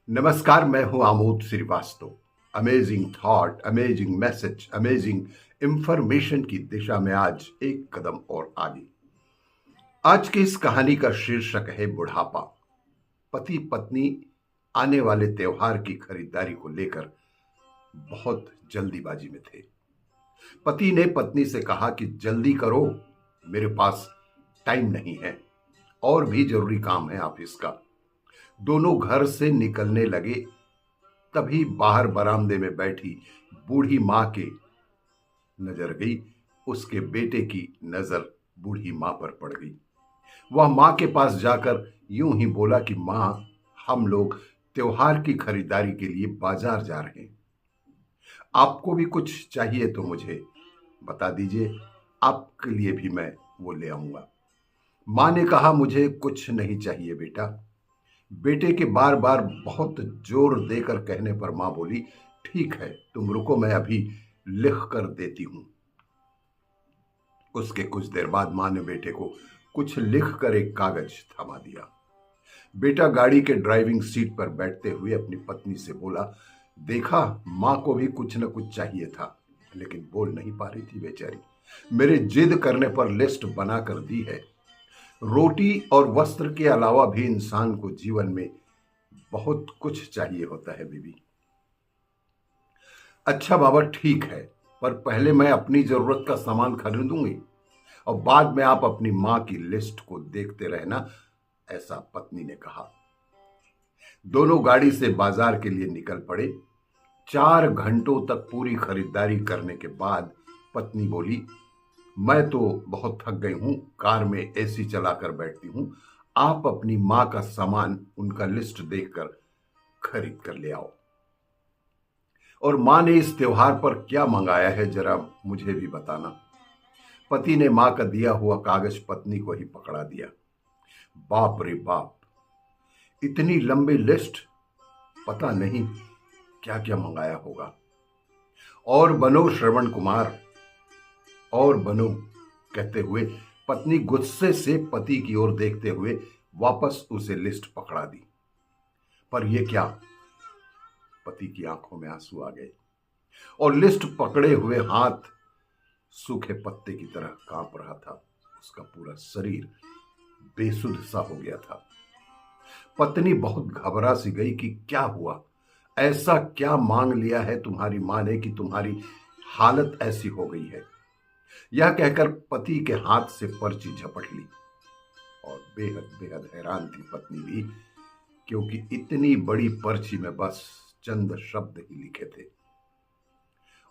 नमस्कार, मैं हूं Amod Srivastava. Amazing thought, amazing message, amazing information की दिशा में आज एक कदम और आगे। आज की इस कहानी का शीर्षक है बुढ़ापा। पति पत्नी आने वाले त्योहार की खरीदारी को लेकर बहुत जल्दीबाजी में थे। पति ने पत्नी से कहा कि जल्दी करो, मेरे पास टाइम नहीं है, और भी जरूरी काम है ऑफिस का। दोनों घर से निकलने लगे, तभी बाहर बरामदे में बैठी बूढ़ी मां के नजर गई। उसके बेटे की नजर बूढ़ी मां पर पड़ गई। वह मां के पास जाकर यूं ही बोला कि मां, हम लोग त्योहार की खरीदारी के लिए बाजार जा रहे हैं। आपको भी कुछ चाहिए तो मुझे बता दीजिए, आपके लिए भी मैं वो ले आऊंगा। मां ने कहा, मुझे कुछ नहीं चाहिए बेटा। बेटे के बार बार बहुत जोर देकर कहने पर मां बोली, ठीक है, तुम रुको, मैं अभी लिख कर देती हूं। उसके कुछ देर बाद मां ने बेटे को कुछ लिख कर एक कागज थमा दिया। बेटा गाड़ी के ड्राइविंग सीट पर बैठते हुए अपनी पत्नी से बोला, देखा, मां को भी कुछ न कुछ चाहिए था, लेकिन बोल नहीं पा रही थी बेचारी। मेरे जिद करने पर लिस्ट बना कर दी है। रोटी और वस्त्र के अलावा भी इंसान को जीवन में बहुत कुछ चाहिए होता है बीबी। अच्छा बाबा, ठीक है, पर पहले मैं अपनी जरूरत का सामान खरीदूंगी और बाद में आप अपनी मां की लिस्ट को देखते रहना, ऐसा पत्नी ने कहा। दोनों गाड़ी से बाजार के लिए निकल पड़े। 4 घंटों तक पूरी खरीदारी करने के बाद पत्नी बोली, मैं तो बहुत थक गई हूं, कार में एसी चलाकर बैठती हूं। आप अपनी मां का सामान उनका लिस्ट देखकर खरीद कर ले आओ। और मां ने इस त्योहार पर क्या मंगाया है, जरा मुझे भी बताना। पति ने मां का दिया हुआ कागज पत्नी को ही पकड़ा दिया। बाप रे बाप, इतनी लंबी लिस्ट, पता नहीं क्या क्या मंगाया होगा। और बनो श्रवण कुमार, और बनो, कहते हुए पत्नी गुस्से से पति की ओर देखते हुए वापस उसे लिस्ट पकड़ा दी। पर यह क्या, पति की आंखों में आंसू आ गए और लिस्ट पकड़े हुए हाथ सूखे पत्ते की तरह कांप रहा था। उसका पूरा शरीर बेसुध सा हो गया था। पत्नी बहुत घबरा सी गई कि क्या हुआ, ऐसा क्या मांग लिया है तुम्हारी मां ने कि तुम्हारी हालत ऐसी हो गई है। यह कहकर पति के हाथ से पर्ची झपट ली और बेहद बेहद हैरान थी पत्नी भी, क्योंकि इतनी बड़ी पर्ची में बस चंद शब्द ही लिखे थे।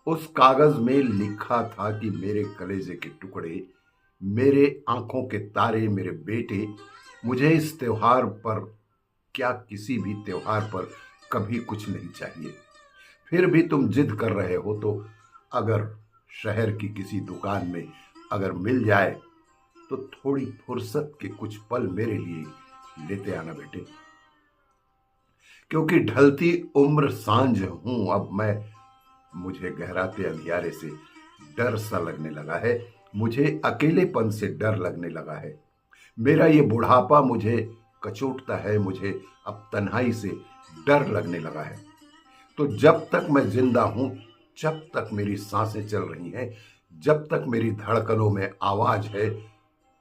उस कागज में लिखा था कि मेरे कलेजे के टुकड़े, मेरे आंखों के तारे, मेरे बेटे, मुझे इस त्योहार पर, क्या किसी भी त्योहार पर, कभी कुछ नहीं चाहिए। फिर भी तुम जिद कर रहे हो, तो अगर शहर की किसी दुकान में अगर मिल जाए तो थोड़ी फुर्सत के कुछ पल मेरे लिए लेते आना बेटे, क्योंकि ढलती उम्र सांझ हूं अब मैं। मुझे गहराते अंधियारे से डर सा लगने लगा है, मुझे अकेलेपन से डर लगने लगा है। मेरा ये बुढ़ापा मुझे कचोटता है, मुझे अब तन्हाई से डर लगने लगा है। तो जब तक मैं जिंदा हूं, जब तक मेरी सांसें चल रही हैं, जब तक मेरी धड़कनों में आवाज है,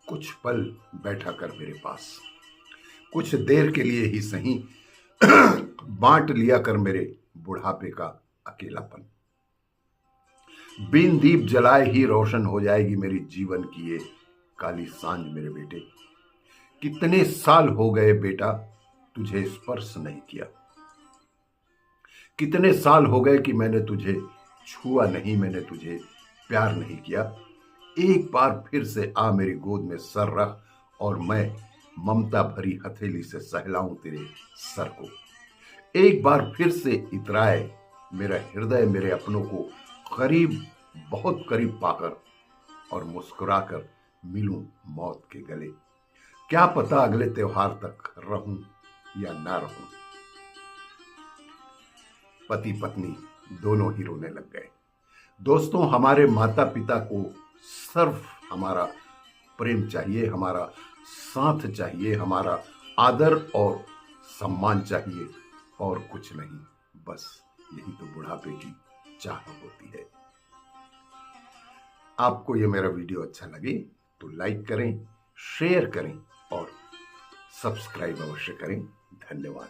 कुछ पल बैठा कर मेरे पास, कुछ देर के लिए ही सही बांट लिया कर मेरे बुढ़ापे का अकेलापन। बिन दीप जलाए ही रोशन हो जाएगी मेरी जीवन की ये काली सांझ मेरे बेटे। कितने साल हो गए बेटा तुझे स्पर्श नहीं किया, कितने साल हो गए कि मैंने तुझे छुआ नहीं, मैंने तुझे प्यार नहीं किया। एक बार फिर से आ मेरी गोद में सर रख और मैं ममता भरी हथेली से सहलाऊं तेरे सर को। एक बार फिर से इतराए मेरा हृदय मेरे अपनों को करीब, बहुत करीब पाकर, और मुस्कुराकर मिलूं मौत के गले। क्या पता अगले त्योहार तक रहूं या ना रहूं। पति पत्नी दोनों ही रोने लग गए। दोस्तों, हमारे माता पिता को सिर्फ हमारा प्रेम चाहिए, हमारा साथ चाहिए, हमारा आदर और सम्मान चाहिए, और कुछ नहीं, बस यही तो बुढ़ापे की चाह होती है। आपको ये मेरा वीडियो अच्छा लगे तो लाइक करें, शेयर करें और सब्सक्राइब अवश्य करें। धन्यवाद।